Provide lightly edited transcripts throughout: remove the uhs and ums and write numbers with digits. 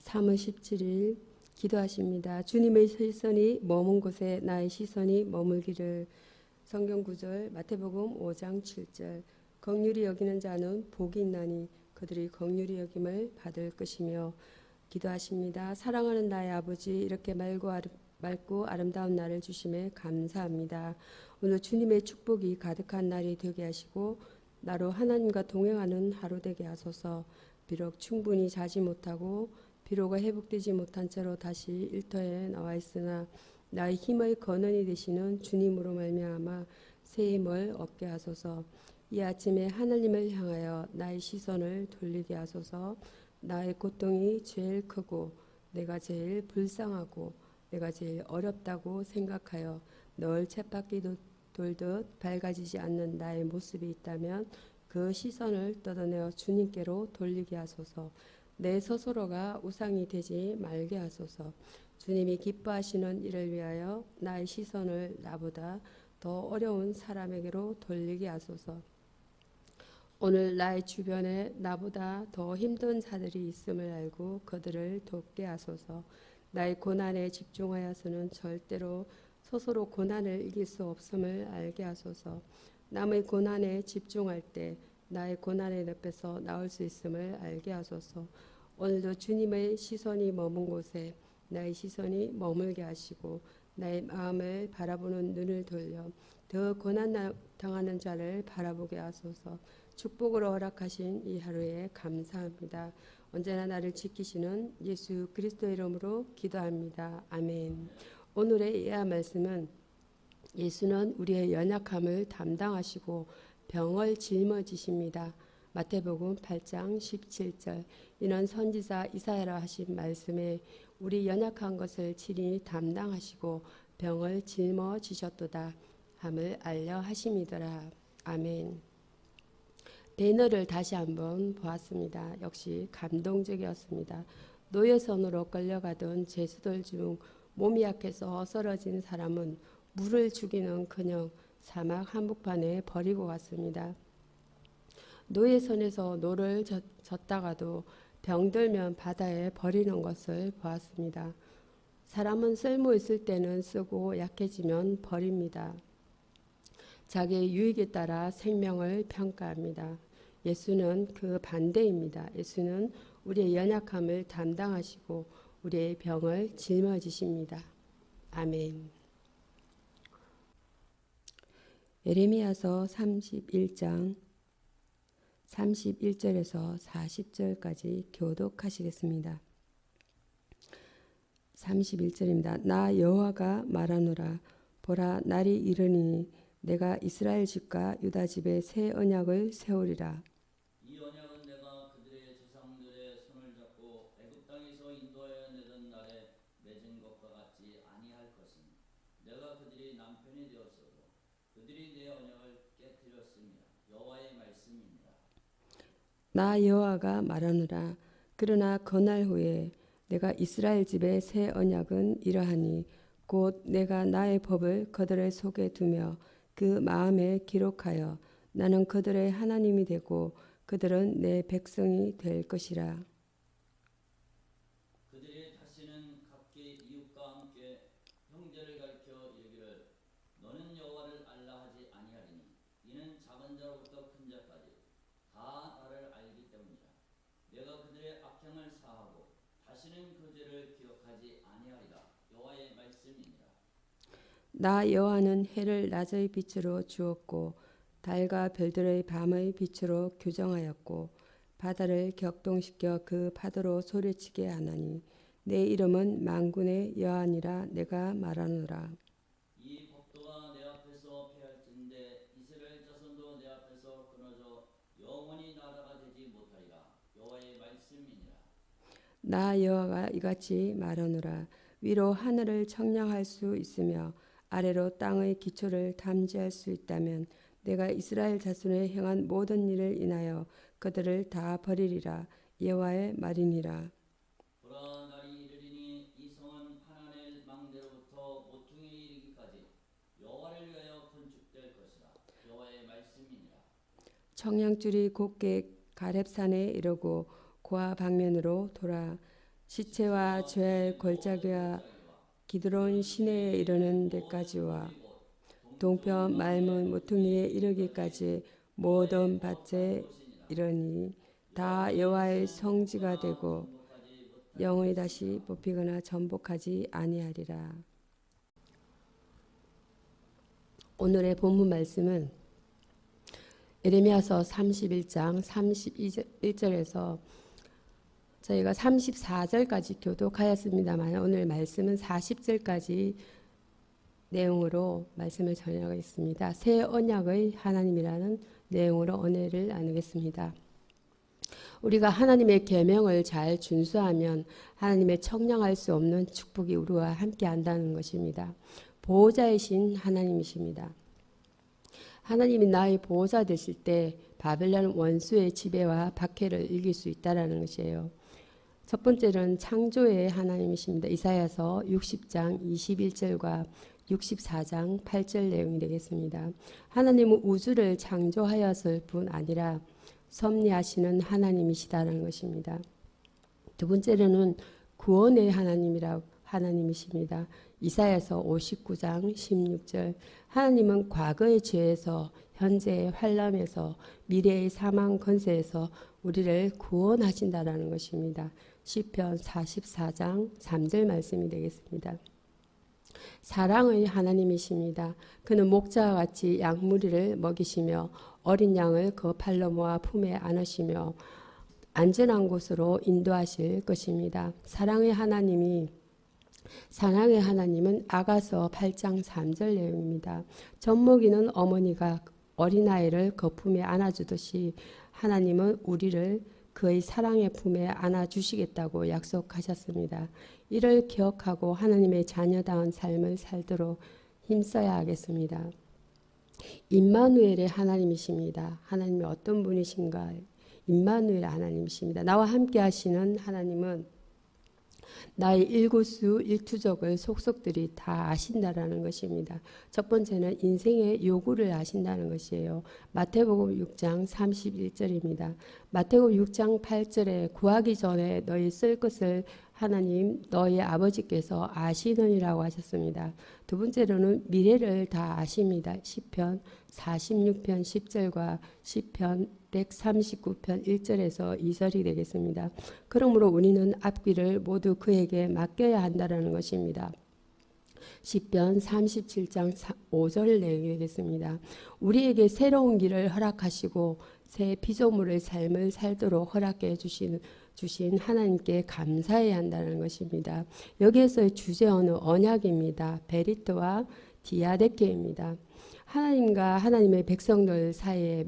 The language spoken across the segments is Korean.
3월 17일 기도하십니다. 주님의 시선이 머문 곳에 나의 시선이 머물기를. 성경 구절 마태복음 5장 7절. 긍휼히 여기는 자는 복이 있나니 그들이 긍휼히 여김을 받을 것이며. 기도하십니다. 사랑하는 나의 아버지, 이렇게 맑고 아름다운 날을 주심에 감사합니다. 오늘 주님의 축복이 가득한 날이 되게 하시고 나로 하나님과 동행하는 하루 되게 하소서. 비록 충분히 자지 못하고 피로가 회복되지 못한 채로 다시 일터에 나와 있으나 나의 힘의 근원이 되시는 주님으로 말미암아 새 힘을 얻게 하소서. 이 아침에 하나님을 향하여 나의 시선을 돌리게 하소서. 나의 고통이 제일 크고 내가 제일 불쌍하고 내가 제일 어렵다고 생각하여 늘 쳇바퀴 돌듯 밝아지지 않는 나의 모습이 있다면 그 시선을 뜯어내어 주님께로 돌리게 하소서. 내 스스로가 우상이 되지 말게 하소서. 주님이 기뻐하시는 일을 위하여 나의 시선을 나보다 더 어려운 사람에게로 돌리게 하소서. 오늘 나의 주변에 나보다 더 힘든 자들이 있음을 알고 그들을 돕게 하소서. 나의 고난에 집중하여서는 절대로 스스로 고난을 이길 수 없음을 알게 하소서. 남의 고난에 집중할 때 나의 고난의 늪에서 나올 수 있음을 알게 하소서. 오늘도 주님의 시선이 머문 곳에 나의 시선이 머물게 하시고 나의 마음을 바라보는 눈을 돌려 더 고난 당하는 자를 바라보게 하소서. 축복으로 허락하신 이 하루에 감사합니다. 언제나 나를 지키시는 예수 그리스도의 이름으로 기도합니다. 아멘. 오늘의 예화 말씀은 예수는 우리의 연약함을 담당하시고 병을 짊어지십니다. 마태복음 8장 17절. 이는 선지자 이사야라 하신 말씀에 우리 연약한 것을 친히 담당하시고 병을 짊어지셨도다 함을 알려 하심이더라. 아멘. 배너를 다시 한번 보았습니다. 역시 감동적이었습니다. 노예선으로 끌려가던 죄수들 중 몸이 약해서 쓰러진 사람은 물을 죽이는 그냥 사막 한복판에 버리고 갔습니다. 노예선에서 노를 젓다가도 병들면 바다에 버리는 것을 보았습니다. 사람은 쓸모 있을 때는 쓰고 약해지면 버립니다. 자기의 유익에 따라 생명을 평가합니다. 예수는 그 반대입니다. 예수는 우리의 연약함을 담당하시고 우리의 병을 짊어지십니다. 아멘. 예레미야서 31장 31절에서 40절까지 교독하시겠습니다. 31절입니다. 나 여호와가 말하노라. 보라, 날이 이르니 내가 이스라엘 집과 유다 집에 새 언약을 세우리라. 이 언약은 내가 그들의 조상들의 손을 잡고 애굽 땅에서 인도하여 내던 날에 맺은 것과 같지 아니할 것이니 내가 그들이 남편이 되었어도 그들이 내 언약을 깨뜨렸습니다. 여호와의 말씀입니다. 나 여호와가 말하노라. 그러나 그날 후에 내가 이스라엘 집에 새 언약은 이러하니 곧 내가 나의 법을 그들의 속에 두며 그 마음에 기록하여 나는 그들의 하나님이 되고 그들은 내 백성이 될 것이라. 그들이 다시는 각기 이웃과 함께 형제를 가리켜 이르기를 너는 여호와를 알라 하지 아니하리니 이는 작은 자로부터 큰 자까지 다 나를 알기 때문이라. 내가 그들의 악행을 사하고 다시는 그 죄를 기억하지 아니하리라. 여호와의 말씀이니라. 나 여호와는 해를 낮의 빛으로 주었고 달과 별들의 밤의 빛으로 규정하였고 바다를 격동시켜 그 파도로 소리치게 하나니 내 이름은 만군의 여호와니라. 내가 말하노라. 이 법도가 내 앞에서 폐할진대 이스라엘 자손도 내 앞에서 끊어져 영원히 나라가 되지 못하리라. 여호와의 말씀이니라. 나 여호와가 이같이 말하노라. 위로 하늘을 청량할 수 있으며 아래로 땅의 기초를 탐지할 수 있다면 내가 이스라엘 자손에 행한 모든 일을 인하여 그들을 다 버리리라. 여호와의 말이니라. 보라, 날이 이르리니 이 성은 하나님의 망대로부터 모퉁이에 이르기까지 여호와를 위하여 건축될 것이라. 여호와의 말씀이니라. 청량줄이 곧게 가렙산에 이르고 고아 방면으로 돌아 시체와 죄의 골짜기와 기드론 시내에 이르는 데까지와 동편 맑은 모퉁이에 이르기까지 모든 밭에 이르니 다 여호와의 성지가 되고 영원히 다시 뽑히거나 전복하지 아니하리라. 오늘의 본문 말씀은 예레미야서 31장 31절에서 저희가 34절까지 교독하였습니다만 오늘 말씀은 40절까지 내용으로 말씀을 전하겠습니다. 새 언약의 하나님이라는 내용으로 은혜를 나누겠습니다. 우리가 하나님의 계명을 잘 준수하면 하나님의 청량할 수 없는 축복이 우리와 함께 한다는 것입니다. 보호자이신 하나님이십니다. 하나님이 나의 보호자 되실 때 바벨론 원수의 지배와 박해를 이길 수 있다라는 것이에요. 첫 번째는 창조의 하나님이십니다. 이사야서 60장 21절과 64장 8절 내용이 되겠습니다. 하나님은 우주를 창조하였을 뿐 아니라 섭리하시는 하나님이시다는 것입니다. 두 번째로는 구원의 하나님이십니다. 이사야서 59장 16절 하나님은 과거의 죄에서 현재의 환난에서 미래의 사망 권세에서 우리를 구원하신다라는 것입니다. 시편 44장 3절 말씀이 되겠습니다. 사랑의 하나님이십니다. 그는 목자와 같이 양무리를 먹이시며 어린 양을 그 팔로 모아 품에 안으시며 안전한 곳으로 인도하실 것입니다. 사랑의 하나님은 아가서 8장 3절 내용입니다. 젖먹이는 어머니가 어린아이를 그 품에 안아주듯이 하나님은 우리를 그의 사랑의 품에 안아주시겠다고 약속하셨습니다. 이를 기억하고 하나님의 자녀다운 삶을 살도록 힘써야 하겠습니다. 임마누엘의 하나님이십니다. 하나님이 어떤 분이신가? 임마누엘 하나님이십니다. 나와 함께 하시는 하나님은 나의 일구수 일투족을 속속들이 다 아신다라는 것입니다. 첫 번째는 인생의 요구를 아신다는 것이에요. 마태복음 6장 31절입니다. 마태복음 6장 8절에 구하기 전에 너희 쓸 것을 하나님 너희 아버지께서 아시느니라고 하셨습니다. 두 번째로는 미래를 다 아십니다. 시편 46편 10절과 시편 139편 1절에서 2절이 되겠습니다. 그러므로 우리는 앞길을 모두 그에게 맡겨야 한다는 것입니다. 시편 37장 5절 내용이 되겠습니다. 우리에게 새로운 길을 허락하시고 새 피조물의 삶을 살도록 허락해 주신 하나님께 감사해야 한다는 것입니다. 여기에서의 주제어는 언약입니다. 베리트와 디아데케입니다. 하나님과 하나님의 백성들 사이에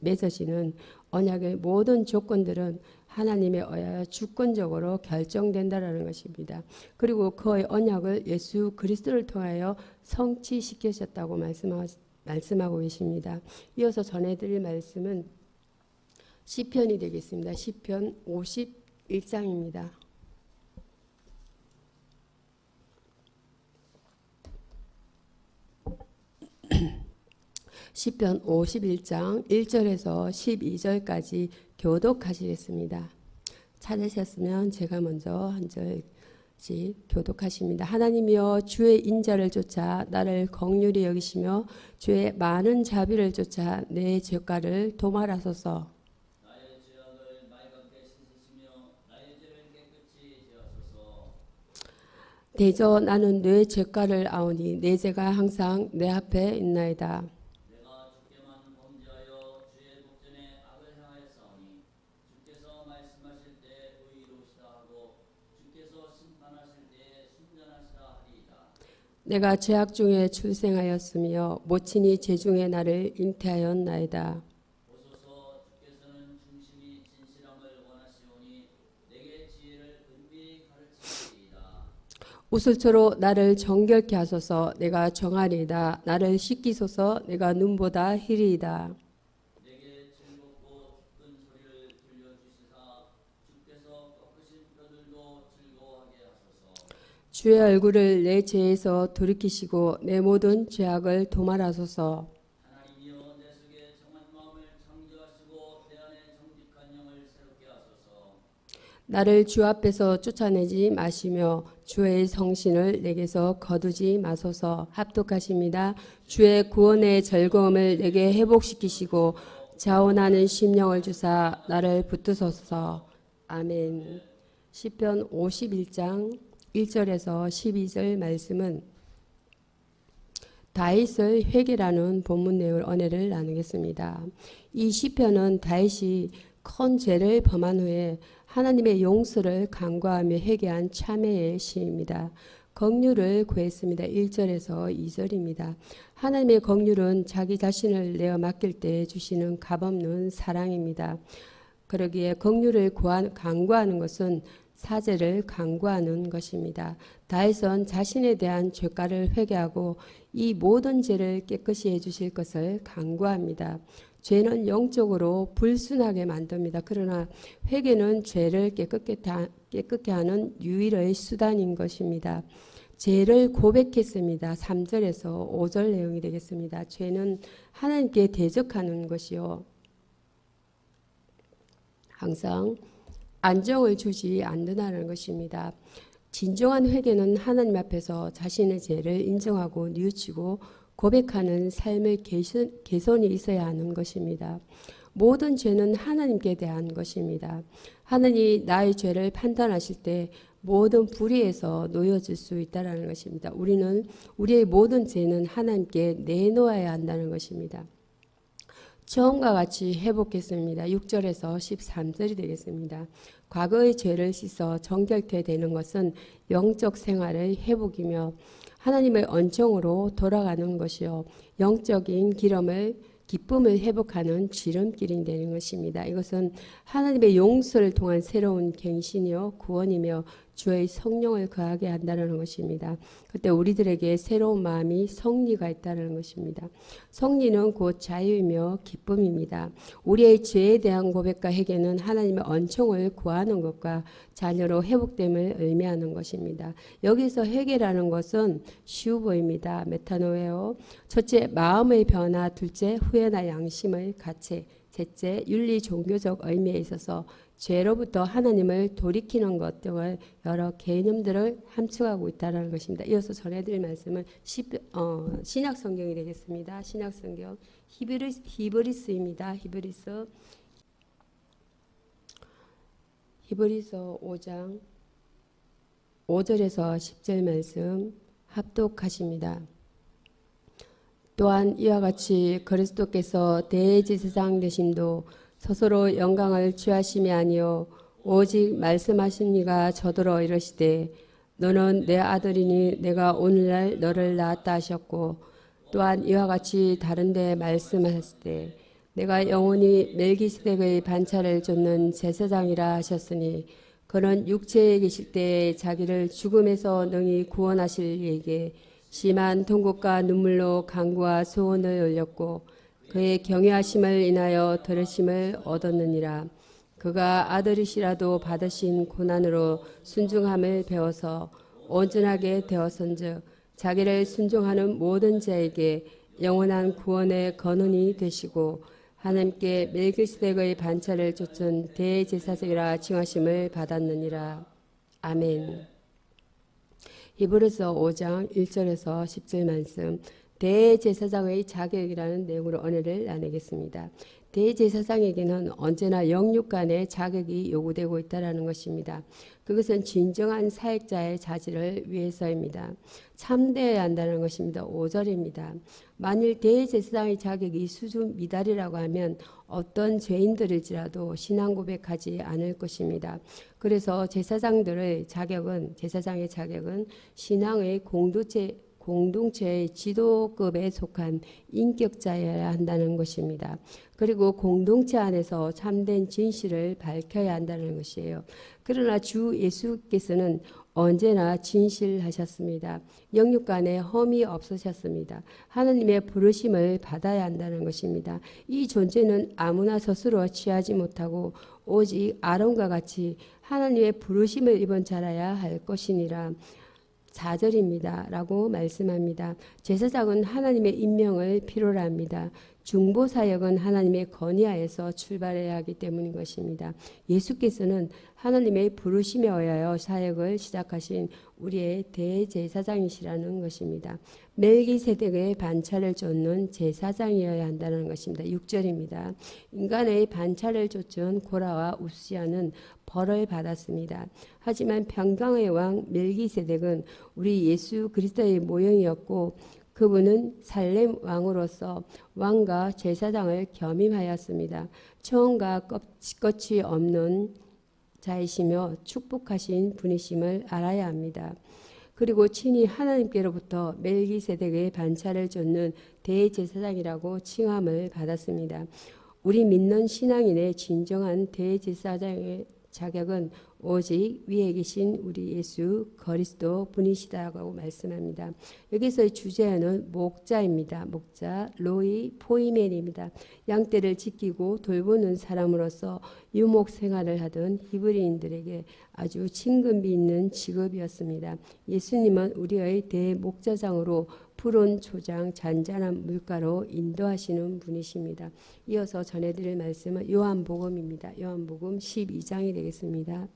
맺어지는 언약의 모든 조건들은 하나님에 의하여 주권적으로 결정된다라는 것입니다. 그리고 그의 언약을 예수 그리스도를 통하여 성취시키셨다고 말씀하고 계십니다. 이어서 전해드릴 말씀은 시편이 되겠습니다. 시편 51장입니다. 시편 51장 1절에서 12절까지 교독하시겠습니다. 찾으셨으면 제가 먼저 한 절씩 교독하십니다. 하나님이여 주의 인자를 쫓아 나를 긍휼히 여기시며 주의 많은 자비를 쫓아 내 죄가를 도말하소서. 나의 죄악을 말갛게 씻으시며 나의 죄를 깨끗이 제하소서. 대저 나는 내 죄가를 아오니 내 죄가 항상 내 앞에 있나이다. 내가 주께만 범죄하여 주의 목전에 악을 행하였사오니 주께서 말씀하실 때 의로우시다 하고 주께서 심판하실 때 순전하시다 하리이다. 내가 죄악 중에 출생하였으며 모친이 죄중에 나를 잉태하였나이다. 보소서 주께서는 중심이 진실함을 원하시오니 내게 지혜를 은밀히 가르치시리이다. 우슬초로 나를 정결케 하소서. 내가 정하리이다. 나를 씻기소서. 내가 눈보다 희리이다. 내게 즐겁고 기쁜 소리를 들려주시사 주께서 꺾으신 뼈들도 즐거워하게 하소서. 주의 얼굴을 내 죄에서 돌이키시고 내 모든 죄악을 도말하소서. 하나님이여 내 속에 정한 마음을 창조하시고 내 안에 정직한 영을 새롭게 하소서. 나를 주 앞에서 쫓아내지 마시며 주의 성신을 내게서 거두지 마소서. 합독하십니다. 주의 구원의 즐거움을 내게 회복시키시고 자원하는 심령을 주사 나를 붙드소서. 아멘. 시편 51장 1절에서 12절 말씀은 다윗의 회개라는 본문 내용을 은혜를 나누겠습니다. 이 시편은 다윗이 큰 죄를 범한 후에 하나님의 용서를 간구하며 회개한 참회의 시입니다. 긍휼을 구했습니다. 1절에서 2절입니다. 하나님의 긍휼은 자기 자신을 내어 맡길 때 주시는 값없는 사랑입니다. 그러기에 긍휼을 간구하는 것은 사죄를 간구하는 것입니다. 다윗은 자신에 대한 죄가를 회개하고 이 모든 죄를 깨끗이 해주실 것을 간구합니다. 죄는 영적으로 불순하게 만듭니다. 그러나 회개는 죄를 깨끗게 하는 유일의 수단인 것입니다. 죄를 고백했습니다. 3절에서 5절 내용이 되겠습니다. 죄는 하나님께 대적하는 것이요, 항상 안정을 주지 않는다는 것입니다. 진정한 회개는 하나님 앞에서 자신의 죄를 인정하고 뉘우치고 고백하는 삶의 개선이 있어야 하는 것입니다. 모든 죄는 하나님께 대한 것입니다. 하나님이 나의 죄를 판단하실 때 모든 불의에서 놓여질 수 있다는 것입니다. 우리는 우리의 모든 죄는 하나님께 내놓아야 한다는 것입니다. 처음과 같이 회복했습니다. 6절에서 13절이 되겠습니다. 과거의 죄를 씻어 정결케 되는 것은 영적 생활의 회복이며 하나님의 언정으로 돌아가는 것이요, 영적인 기쁨을 회복하는 지름길이 되는 것입니다. 이것은 하나님의 용서를 통한 새로운 갱신이요 구원이며 주의 성령을 거하게 한다는 것입니다. 그때 우리들에게 새로운 마음이 성리가 있다는 것입니다. 성리는 곧 자유이며 기쁨입니다. 우리의 죄에 대한 고백과 회개는 하나님의 언총을 구하는 것과 자녀로 회복됨을 의미하는 것입니다. 여기서 회개라는 것은 쉬워 보입니다. 메타노에오. 첫째, 마음의 변화. 둘째, 후회나 양심의 가책. 셋째, 윤리 종교적 의미에 있어서 죄로부터 하나님을 돌이키는 것 등을 여러 개념들을 함축하고 있다는 것입니다. 이어서 전해드릴 말씀은 신약 성경이 되겠습니다. 신약 성경 히브리서입니다. 히브리서 5장 5절에서 10절 말씀 합독하십니다. 또한 이와 같이 그리스도께서 대제사장 되심도 스스로 영광을 취하심이 아니요 오직 말씀하신 이가 저더러 이르시되 너는 내 아들이니 내가 오늘날 너를 낳았다 하셨고, 또한 이와 같이 다른데 말씀하셨을 때 내가 영원히 멜기스덱의 반차를 쫓는 제사장이라 하셨으니 그는 육체에 계실 때에 자기를 죽음에서 능히 구원하실 이에게 심한 통곡과 눈물로 간구와 소원을 올렸고 그의 경외하심을 인하여 들으심을 얻었느니라. 그가 아들이시라도 받으신 고난으로 순종함을 배워서 온전하게 되었은즉 자기를 순종하는 모든 자에게 영원한 구원의 근원이 되시고 하나님께 멜기스덱의 반차를 쫓은 대제사장이라 칭하심을 받았느니라. 아멘. 히브리서 5장 1절에서 10절 말씀, 대제사장의 자격이라는 내용으로 은혜를 나누겠습니다. 대제사장에게는 언제나 영육 간의 자격이 요구되고 있다는 것입니다. 그것은 진정한 사역자의 자질을 위해서입니다. 참되어야 한다는 것입니다. 5절입니다. 만일 대제사장의 자격이 수준 미달이라고 하면 어떤 죄인들일지라도 신앙 고백하지 않을 것입니다. 그래서 제사장의 자격은 신앙의 공동체의 지도급에 속한 인격자여야 한다는 것입니다. 그리고 공동체 안에서 참된 진실을 밝혀야 한다는 것이에요. 그러나 주 예수께서는 언제나 진실하셨습니다. 영육 간에 험이 없으셨습니다. 하나님의 부르심을 받아야 한다는 것입니다. 이 존재는 아무나 스스로 취하지 못하고 오직 아론과 같이 하나님의 부르심을 입은 자라야 할 것이니라. 4절입니다. 라고 말씀합니다. 제사장은 하나님의 임명을 필요로 합니다. 중보 사역은 하나님의 건의하에서 출발해야 하기 때문인 것입니다. 예수께서는 하나님의 부르심에 의하여 사역을 시작하신 우리의 대제사장이시라는 것입니다. 멜기세덱의 반차를 쫓는 제사장이어야 한다는 것입니다. 6절입니다. 인간의 반차를 쫓은 고라와 우시아는 벌을 받았습니다. 하지만 평강의 왕 멜기세덱은 우리 예수 그리스도의 모형이었고 그분은 살렘 왕으로서 왕과 제사장을 겸임하였습니다. 처음과 끝이 없는 자이시며 축복하신 분이심을 알아야 합니다. 그리고 친히 하나님께로부터 멜기세덱의 반차를 쫓는 대제사장이라고 칭함을 받았습니다. 우리 믿는 신앙인의 진정한 대제사장의 자격은 오직 위에 계신 우리 예수 그리스도 분이시다고 말씀합니다. 여기서의 주제는 목자입니다. 목자 로이 포이멘입니다. 양떼를 지키고 돌보는 사람으로서 유목 생활을 하던 히브리인들에게 아주 친근미 있는 직업이었습니다. 예수님은 우리의 대목자장으로 푸른 초장 잔잔한 물가로 인도하시는 분이십니다. 이어서 전해드릴 말씀은 요한복음입니다. 요한복음 12장이 되겠습니다.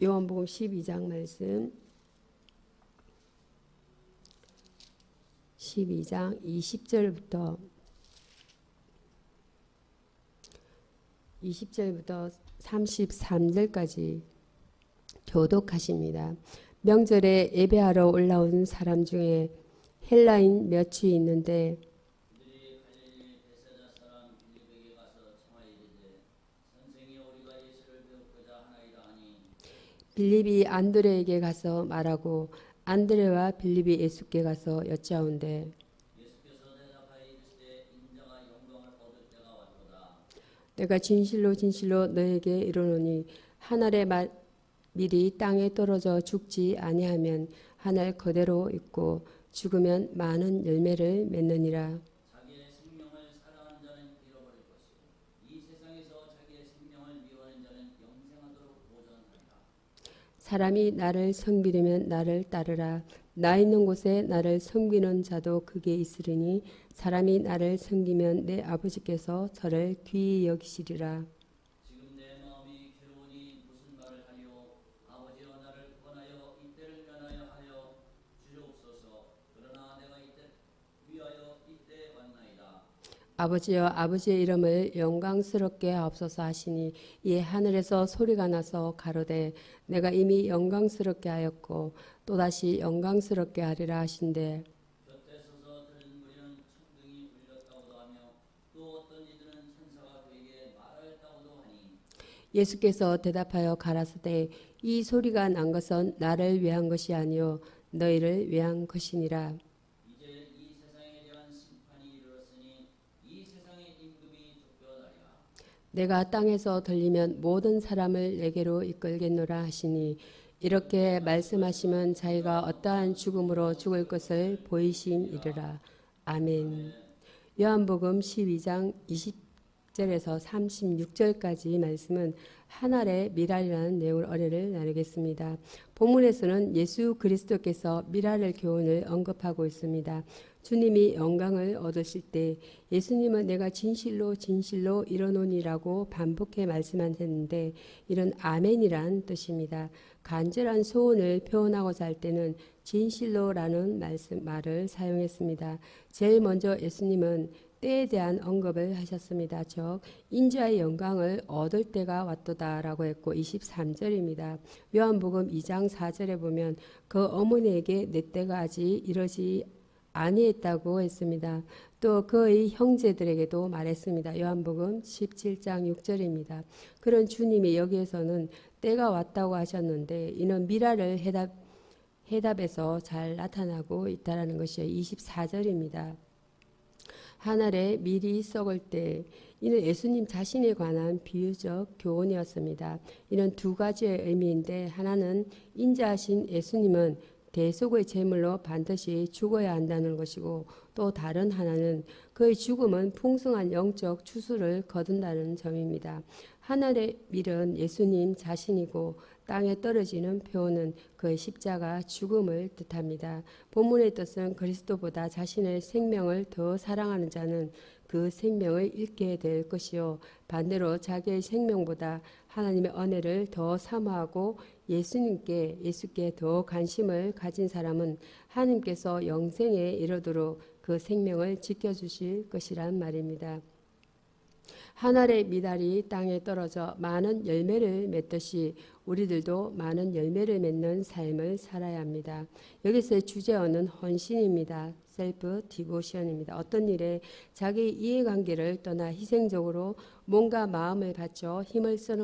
요한복음 12장 말씀 12장 20절부터 33절까지 교독하십니다. 명절에 예배하러 올라온 사람 중에 헬라인 몇이 있는데 그들이 갈릴리 베세다 사람 빌립에게 가서 청하여 이르되 선생이 우리가 예수를 배우고자 하나이다 하니 빌립이 안드레에게 가서 말하고 안드레와 빌립이 예수께 가서 여짜온대 예수께서 대답하여 이르시되 인자가 영광을 얻을 때가 왔도다. 내가 진실로 진실로 너에게 이르노니 한 알의 밀이 땅에 떨어져 죽지 아니하면 한 알 그대로 있고 죽으면 많은 열매를 맺느니라. 자기의 생명을 사랑하는 자는 잃어버릴 것이고 이 세상에서 자기의 생명을 미워하는 자는 영생하도록 보존하리라. 사람이 나를 섬기려면 나를 따르라. 나 있는 곳에 나를 섬기는 자도 그게 있으리니 사람이 나를 섬기면 내 아버지께서 저를 귀히 여기시리라. 지금 내 마음이 괴로우니 무슨 말을 하리요. 아버지여 나를 구원하여 이때를 면하여 하여 주옵소서. 그러나 내가 이때 위하여 이때 왔나이다. 아버지여 아버지의 이름을 영광스럽게 하옵소서 하시니 이에 하늘에서 소리가 나서 가로되 내가 이미 영광스럽게 하였고 또다시 영광스럽게 하리라 하신대 곁에 서서 들은 무리는 천둥이 울렸다고도 하며 또 어떤 이들은 천사가 그에게 말하였다고도 하니 예수께서 대답하여 가라사대 이 소리가 난 것은 나를 위한 것이 아니요 너희를 위한 것이니라. 이제 이 세상에 대한 심판이 이르렀으니 이 세상의 임금이 쫓겨나리라. 내가 땅에서 들리면 모든 사람을 내게로 이끌겠노라 하시니 이렇게 말씀하시면 자기가 어떠한 죽음으로 죽을 것을 보이심이르라. 아멘. 요한복음 12장 20절에서 36절까지 말씀은 한 알의 미랄이라는 내용을 어뢰를 나누겠습니다. 본문에서는 예수 그리스도께서 미랄의 교훈을 언급하고 있습니다. 주님이 영광을 얻으실 때 예수님은 내가 진실로 진실로 이르노니라고 반복해 말씀하셨는데 이런 아멘이란 뜻입니다. 간절한 소원을 표현하고자 할 때는 진실로라는 말을 사용했습니다. 제일 먼저 예수님은 때에 대한 언급을 하셨습니다. 즉 인자의 영광을 얻을 때가 왔도다라고 했고 23절입니다. 요한복음 2장 4절에 보면 그 어머니에게 내 때가 아직 이르지 아니했다고 했습니다. 또 그의 형제들에게도 말했습니다. 요한복음 17장 6절입니다. 그런 주님이 여기에서는 때가 왔다고 하셨는데 이는 미라를 해답에서 잘 나타나고 있다는 것이 24절입니다. 하늘에 밀이 썩을 때 이는 예수님 자신에 관한 비유적 교훈이었습니다. 이는 두 가지의 의미인데 하나는 인자하신 예수님은 대속의 제물로 반드시 죽어야 한다는 것이고 또 다른 하나는 그의 죽음은 풍성한 영적 추수를 거둔다는 점입니다. 하늘의 밀은 예수님 자신이고 땅에 떨어지는 표는 그의 십자가 죽음을 뜻합니다. 본문의 뜻은 그리스도보다 자신의 생명을 더 사랑하는 자는 그 생명을 잃게 될 것이요, 반대로 자기의 생명보다 하나님의 은혜를 더 사모하고 예수께 더 관심을 가진 사람은 하나님께서 영생에 이르도록 그 생명을 지켜주실 것이란 말입니다. 하늘의 미달이 땅에 떨어져 많은 열매를 맺듯이 우리들도 많은 열매를 맺는 삶을 살아야 합니다. 여기서의 주제어는 헌신입니다. 셀프 디보션입니다. 어떤 일에 자기 이해관계를 떠나 희생적으로 몸과 마음을 바쳐 힘을 쓰는